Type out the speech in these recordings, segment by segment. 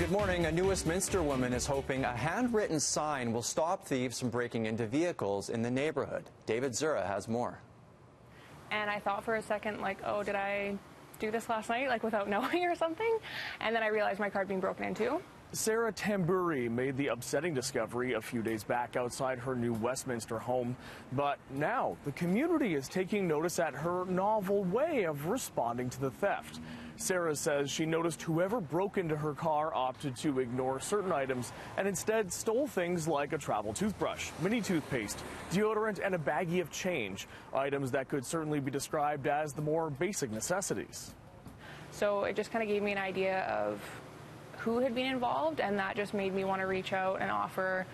Good morning. A new Westminster woman is hoping a handwritten sign will stop thieves from breaking into vehicles in the neighborhood. David Zura has more. And I thought for a second, like, oh, did I do this last night, like without knowing or something? And then I realized my car had been broken into. Sarah Tamburi made the upsetting discovery a few days back outside her new Westminster home. But now the community is taking notice at her novel way of responding to the theft. Sarah says she noticed whoever broke into her car opted to ignore certain items and instead stole things like a travel toothbrush, mini toothpaste, deodorant, and a baggie of change, items that could certainly be described as the more basic necessities. So it just kind of gave me an idea of who had been involved, and that just made me want to reach out and offer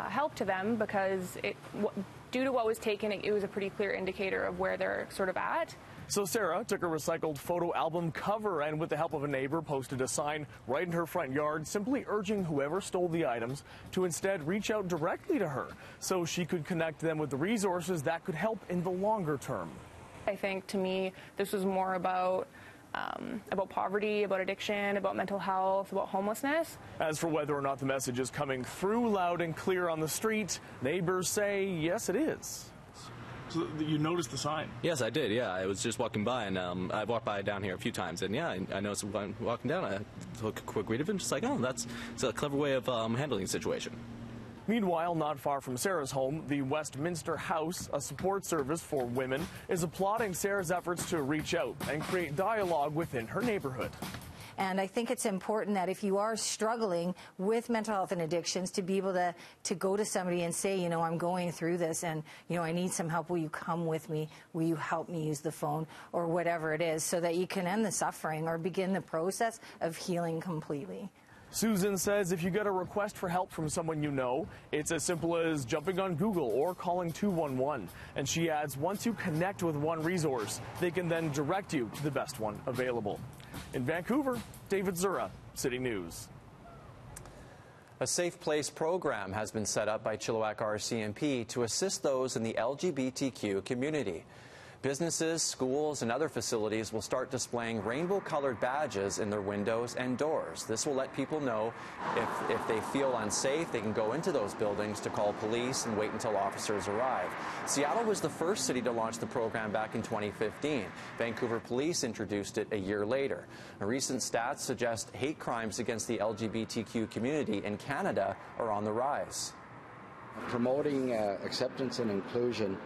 help to them, because due to what was taken, it was a pretty clear indicator of where they're sort of at. So Sarah took a recycled photo album cover and, with the help of a neighbor, posted a sign right in her front yard simply urging whoever stole the items to instead reach out directly to her so she could connect them with the resources that could help in the longer term. I think, to me, this was more about poverty, about addiction, about mental health, about homelessness. As for whether or not the message is coming through loud and clear on the street, neighbors say yes, it is. So you noticed the sign? Yes, I did, yeah. I was just walking by, and I've walked by down here a few times, and yeah, I noticed when walking down, I took a quick read of it, and just like, oh, it's a clever way of handling the situation. Meanwhile, not far from Sarah's home, the Westminster House, a support service for women, is applauding Sarah's efforts to reach out and create dialogue within her neighborhood. And I think it's important that if you are struggling with mental health and addictions, to be able to go to somebody and say, you know, I'm going through this and, you know, I need some help. Will you come with me? Will you help me use the phone, or whatever it is, so that you can end the suffering or begin the process of healing completely. Susan says if you get a request for help from someone you know, it's as simple as jumping on Google or calling 211. And she adds, once you connect with one resource, they can then direct you to the best one available. In Vancouver, David Zura, City News. A Safe Place program has been set up by Chilliwack RCMP to assist those in the LGBTQ community. Businesses, schools, and other facilities will start displaying rainbow-colored badges in their windows and doors. This will let people know if they feel unsafe, they can go into those buildings to call police and wait until officers arrive. Seattle was the first city to launch the program back in 2015. Vancouver Police introduced it a year later. Recent stats suggest hate crimes against the LGBTQ community in Canada are on the rise. Promoting acceptance and inclusion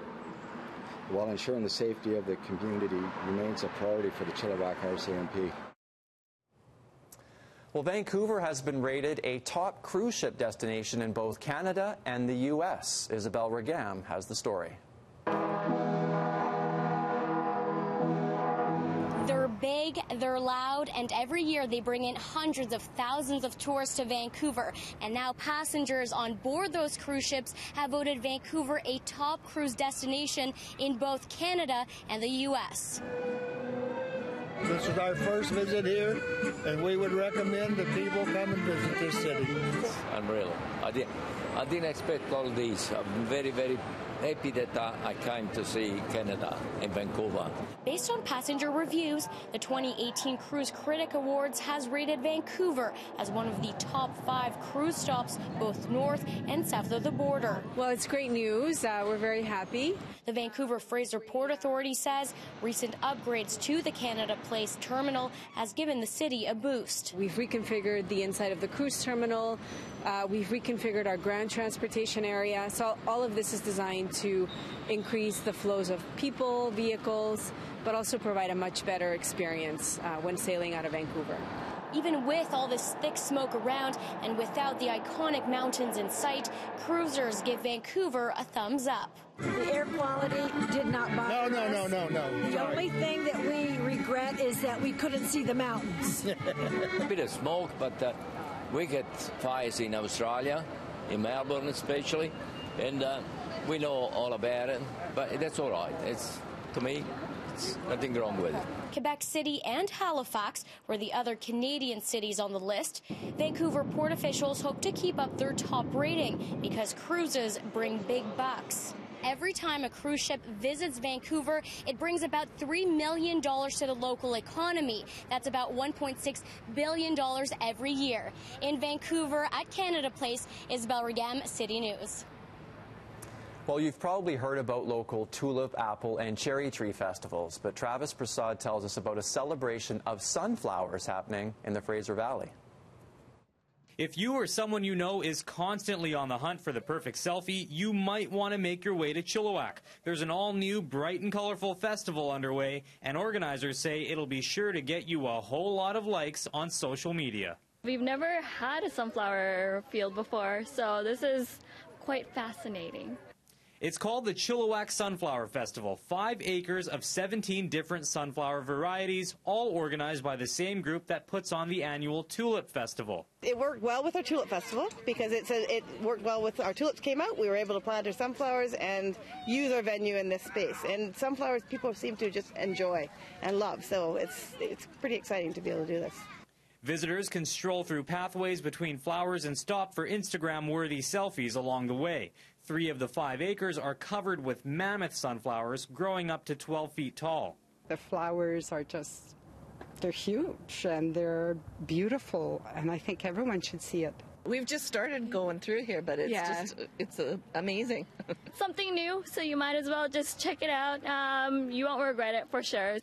while ensuring the safety of the community remains a priority for the Chilliwack RCMP. Well, Vancouver has been rated a top cruise ship destination in both Canada and the U.S. Isabel Regam has the story. They're big, they're loud, and every year they bring in hundreds of thousands of tourists to Vancouver. And now passengers on board those cruise ships have voted Vancouver a top cruise destination in both Canada and the U.S. This is our first visit here, and we would recommend that people come and visit this city. Unreal. I didn't expect all this. I'm very, very happy that I came to see Canada in Vancouver. Based on passenger reviews, the 2018 Cruise Critic Awards has rated Vancouver as one of the top 5 cruise stops both north and south of the border. Well, it's great news. We're very happy. The Vancouver Fraser Port Authority says recent upgrades to the Canada Place terminal has given the city a boost. We've reconfigured the inside of the cruise terminal. We've reconfigured our ground transportation area. So all of this is designed to increase the flows of people, vehicles, but also provide a much better experience when sailing out of Vancouver. Even with all this thick smoke around and without the iconic mountains in sight, cruisers give Vancouver a thumbs up. The air quality did not bother us. No. The only thing that we regret is that we couldn't see the mountains. A bit of smoke, but we get fires in Australia, in Melbourne especially, and we know all about it, but that's all right. To me, it's nothing wrong with it. Quebec City and Halifax were the other Canadian cities on the list. Vancouver port officials hope to keep up their top rating because cruises bring big bucks. Every time a cruise ship visits Vancouver, it brings about $3 million to the local economy. That's about $1.6 billion every year. In Vancouver, at Canada Place, Isabel Regem, City News. Well, you've probably heard about local tulip, apple, and cherry tree festivals, but Travis Prasad tells us about a celebration of sunflowers happening in the Fraser Valley. If you or someone you know is constantly on the hunt for the perfect selfie, you might want to make your way to Chilliwack. There's an all-new, bright and colorful festival underway, and organizers say it'll be sure to get you a whole lot of likes on social media. We've never had a sunflower field before, so this is quite fascinating. It's called the Chilliwack Sunflower Festival, 5 acres of 17 different sunflower varieties, all organized by the same group that puts on the annual Tulip Festival. It worked well with our Tulip Festival because it worked well with our tulips came out. We were able to plant our sunflowers and use our venue in this space. And sunflowers people seem to just enjoy and love, so it's pretty exciting to be able to do this. Visitors can stroll through pathways between flowers and stop for Instagram-worthy selfies along the way. 3 of the 5 acres are covered with mammoth sunflowers growing up to 12 feet tall. The flowers are they're huge and they're beautiful, and I think everyone should see it. We've just started going through here, but it's amazing. Something new, so you might as well just check it out. You won't regret it for sure.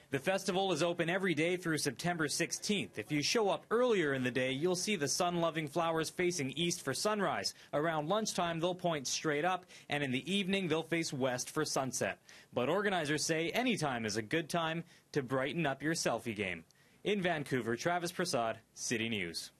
The festival is open every day through September 16th. If you show up earlier in the day, you'll see the sun-loving flowers facing east for sunrise. Around lunchtime, they'll point straight up, and in the evening, they'll face west for sunset. But organizers say any time is a good time to brighten up your selfie game. In Vancouver, Travis Prasad, City News.